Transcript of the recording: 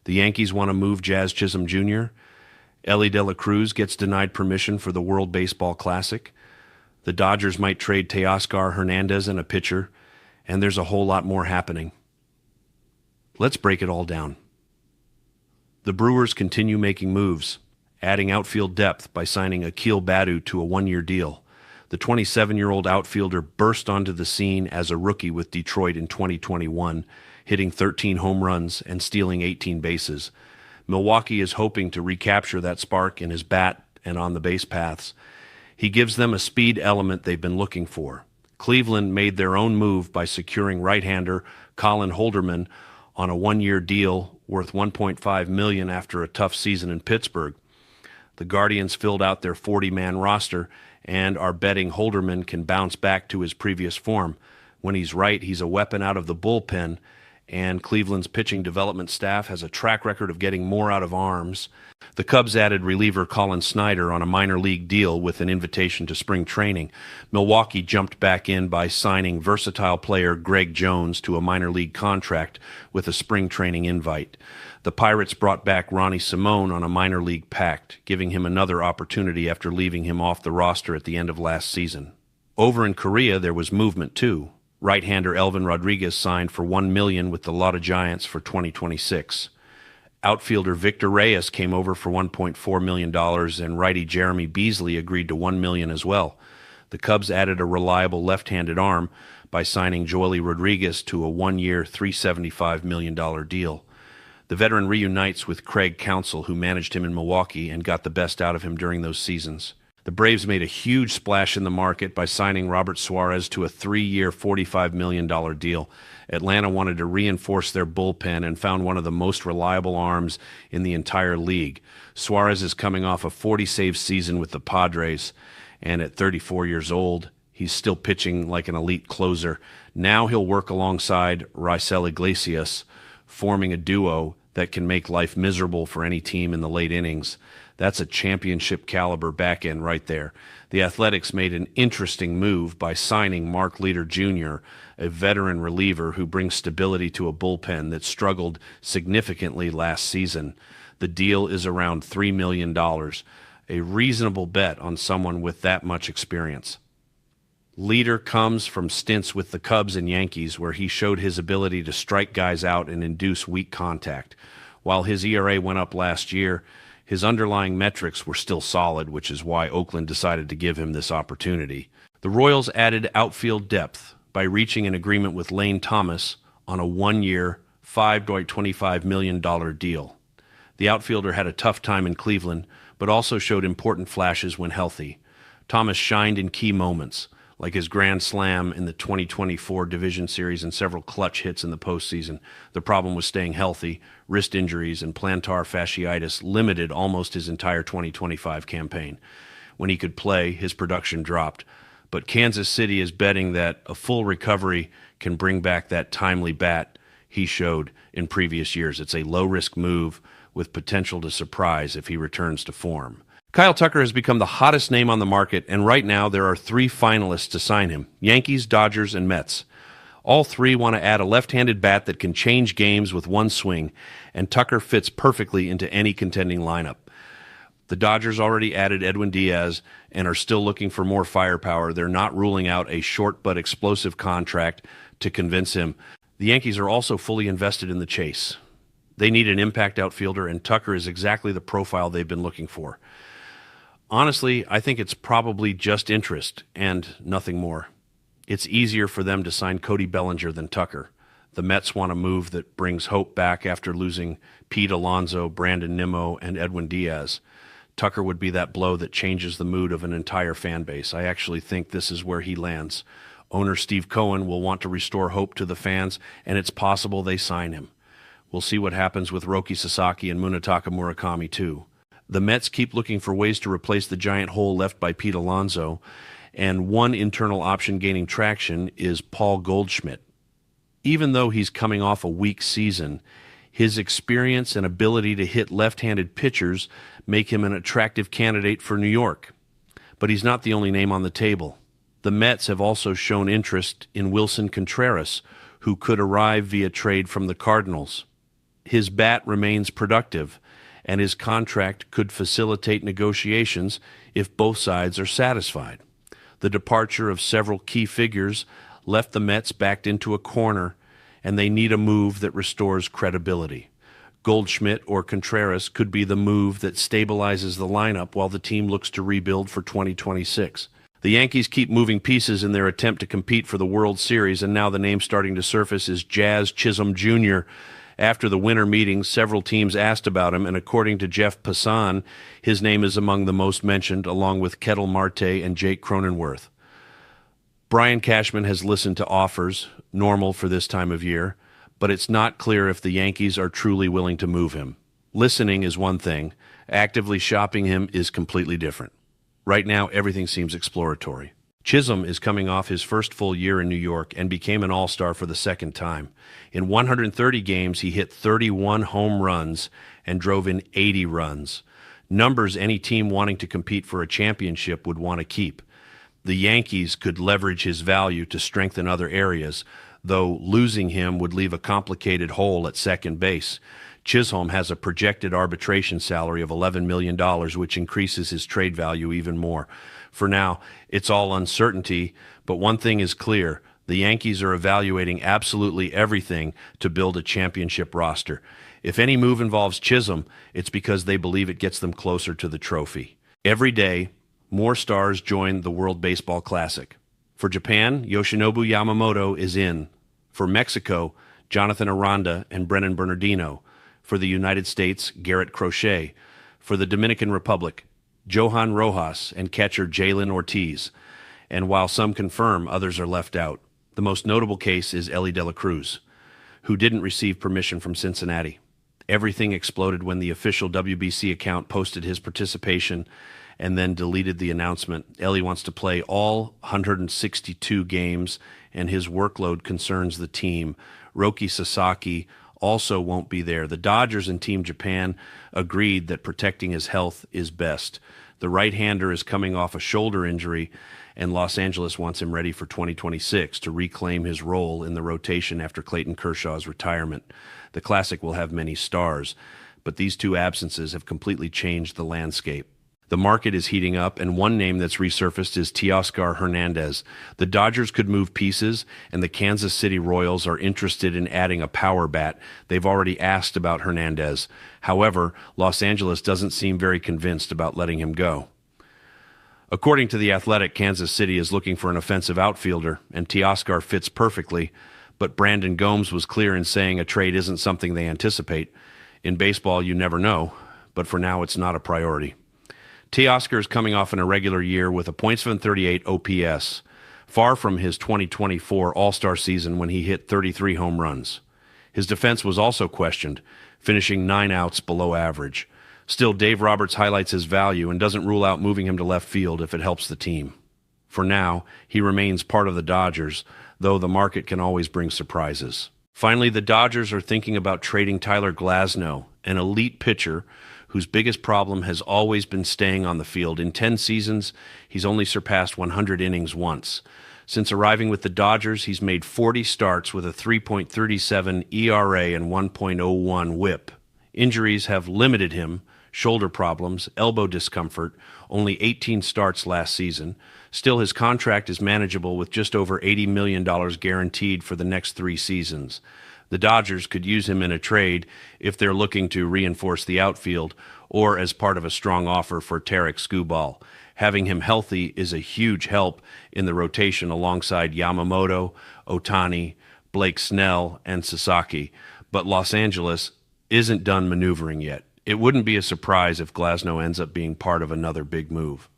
The Yankees want to move Jazz Chisholm Jr. Elly Cruz gets denied permission for the World Baseball Classic. The Dodgers might trade Teoscar Hernandez and a pitcher, and there's a whole lot more happening. Let's break it all down. The Brewers continue making moves, adding outfield depth by signing Akil Baddoo to a one-year deal. The 27-year-old outfielder burst onto the scene as a rookie with Detroit in 2021, hitting 13 home runs and stealing 18 bases. Milwaukee is hoping to recapture that spark in his bat and on the base paths. He gives them a speed element they've been looking for. Cleveland made their own move by securing right-hander Colin Holderman on a one-year deal worth $1.5 million after a tough season in Pittsburgh. The Guardians filled out their 40-man roster and are betting Holderman can bounce back to his previous form. When he's right, he's a weapon out of the bullpen, and Cleveland's pitching development staff has a track record of getting more out of arms. The Cubs added reliever Colin Snyder on a minor league deal with an invitation to spring training. Milwaukee jumped back in by signing versatile player Greg Jones to a minor league contract with a spring training invite. The Pirates brought back Ronnie Simone on a minor league pact, giving him another opportunity after leaving him off the roster at the end of last season. Over in Korea, there was movement too. Right-hander Elvin Rodriguez signed for $1 million with the Lotta Giants for 2026. Outfielder Victor Reyes came over for $1.4 million, and righty Jeremy Beasley agreed to $1 million as well. The Cubs added a reliable left-handed arm by signing Joely Rodriguez to a one-year, $375 million deal. The veteran reunites with Craig Counsell, who managed him in Milwaukee and got the best out of him during those seasons. The Braves made a huge splash in the market by signing Robert Suarez to a 3-year, $45 million deal. Atlanta wanted to reinforce their bullpen and found one of the most reliable arms in the entire league. Suarez is coming off a 40-save season with the Padres, and at 34 years old, he's still pitching like an elite closer. Now he'll work alongside Raisel Iglesias, forming a duo that can make life miserable for any team in the late innings. That's a championship caliber back end right there. The Athletics made an interesting move by signing Mark Leiter Jr., a veteran reliever who brings stability to a bullpen that struggled significantly last season. The deal is around $3 million, a reasonable bet on someone with that much experience. Leiter comes from stints with the Cubs and Yankees, where he showed his ability to strike guys out and induce weak contact. While his ERA went up last year, his underlying metrics were still solid, which is why Oakland decided to give him this opportunity. The Royals added outfield depth by reaching an agreement with Lane Thomas on a one-year, $5.25 million deal. The outfielder had a tough time in Cleveland, but also showed important flashes when healthy. Thomas shined in key moments, like his grand slam in the 2024 Division Series and several clutch hits in the postseason. The problem was staying healthy. Wrist injuries and plantar fasciitis limited almost his entire 2025 campaign. When he could play, his production dropped. But Kansas City is betting that a full recovery can bring back that timely bat he showed in previous years. It's a low-risk move with potential to surprise if he returns to form. Kyle Tucker has become the hottest name on the market, and right now there are 3 finalists to sign him: Yankees, Dodgers, and Mets. All 3 want to add a left-handed bat that can change games with one swing, and Tucker fits perfectly into any contending lineup. The Dodgers already added Edwin Diaz and are still looking for more firepower. They're not ruling out a short but explosive contract to convince him. The Yankees are also fully invested in the chase. They need an impact outfielder, and Tucker is exactly the profile they've been looking for. Honestly, I think it's probably just interest and nothing more. It's easier for them to sign Cody Bellinger than Tucker. The Mets want a move that brings hope back after losing Pete Alonso, Brandon Nimmo, and Edwin Diaz. Tucker would be that blow that changes the mood of an entire fan base. I actually think this is where he lands. Owner Steve Cohen will want to restore hope to the fans, and it's possible they sign him. We'll see what happens with Roki Sasaki and Munetaka Murakami, too. The Mets keep looking for ways to replace the giant hole left by Pete Alonso, and one internal option gaining traction is Paul Goldschmidt. Even though he's coming off a weak season, his experience and ability to hit left-handed pitchers make him an attractive candidate for New York. But he's not the only name on the table. The Mets have also shown interest in Wilson Contreras, who could arrive via trade from the Cardinals. his bat remains productive, and his contract could facilitate negotiations if both sides are satisfied. The departure of several key figures left the Mets backed into a corner, and they need a move that restores credibility. Goldschmidt or Contreras could be the move that stabilizes the lineup while the team looks to rebuild for 2026. The Yankees keep moving pieces in their attempt to compete for the World Series, and now the name starting to surface is Jazz Chisholm Jr. After the winter meetings, several teams asked about him, and according to Jeff Passan, his name is among the most mentioned, along with Ketel Marte and Jake Cronenworth. Brian Cashman has listened to offers, normal for this time of year, but it's not clear if the Yankees are truly willing to move him. Listening is one thing. Actively shopping him is completely different. Right now, everything seems exploratory. Chisholm is coming off his first full year in New York and became an all-star for the second time. In 130 games, he hit 31 home runs and drove in 80 runs. Numbers any team wanting to compete for a championship would want to keep. The Yankees could leverage his value to strengthen other areas, though losing him would leave a complicated hole at second base. Chisholm has a projected arbitration salary of $11 million, which increases his trade value even more. For now, it's all uncertainty, but one thing is clear. The Yankees are evaluating absolutely everything to build a championship roster. If any move involves Chisholm, it's because they believe it gets them closer to the trophy. Every day, more stars join the World Baseball Classic. For Japan, Yoshinobu Yamamoto is in. For Mexico, Jonathan Aranda and Brennan Bernardino. For the United States, Garrett Crochet. For the Dominican Republic, Johan Rojas and catcher Jalen Ortiz. And while some confirm, others are left out. The most notable case is Elly de la Cruz, who didn't receive permission from Cincinnati. Everything exploded when the official WBC account posted his participation and then deleted the announcement. Elly wants to play all 162 games, and his workload concerns the team. Roki Sasaki also won't be there. The Dodgers and Team Japan agreed that protecting his health is best. The right-hander is coming off a shoulder injury, and Los Angeles wants him ready for 2026 to reclaim his role in the rotation after Clayton Kershaw's retirement. The Classic will have many stars, but these two absences have completely changed the landscape. The market is heating up, and one name that's resurfaced is Teoscar Hernandez. The Dodgers could move pieces, and the Kansas City Royals are interested in adding a power bat. They've already asked about Hernandez. However, Los Angeles doesn't seem very convinced about letting him go. According to The Athletic, Kansas City is looking for an offensive outfielder, and Teoscar fits perfectly, but Brandon Gomes was clear in saying a trade isn't something they anticipate. In baseball, you never know, but for now it's not a priority. Teoscar is coming off an irregular year with a .738 OPS, far from his 2024 All-Star season when he hit 33 home runs. His defense was also questioned, finishing 9 outs below average. Still, Dave Roberts highlights his value and doesn't rule out moving him to left field if it helps the team. For now, he remains part of the Dodgers, though the market can always bring surprises. Finally, the Dodgers are thinking about trading Tyler Glasnow, an elite pitcher whose biggest problem has always been staying on the field. In 10 seasons, he's only surpassed 100 innings once. Since arriving with the Dodgers, he's made 40 starts with a 3.37 ERA and 1.01 WHIP. Injuries have limited him, shoulder problems, elbow discomfort, only 18 starts last season. Still, his contract is manageable with just over $80 million guaranteed for the next 3 seasons. The Dodgers could use him in a trade if they're looking to reinforce the outfield or as part of a strong offer for Tarek Skubal. Having him healthy is a huge help in the rotation alongside Yamamoto, Ohtani, Blake Snell, and Sasaki. But Los Angeles isn't done maneuvering yet. It wouldn't be a surprise if Glasnow ends up being part of another big move.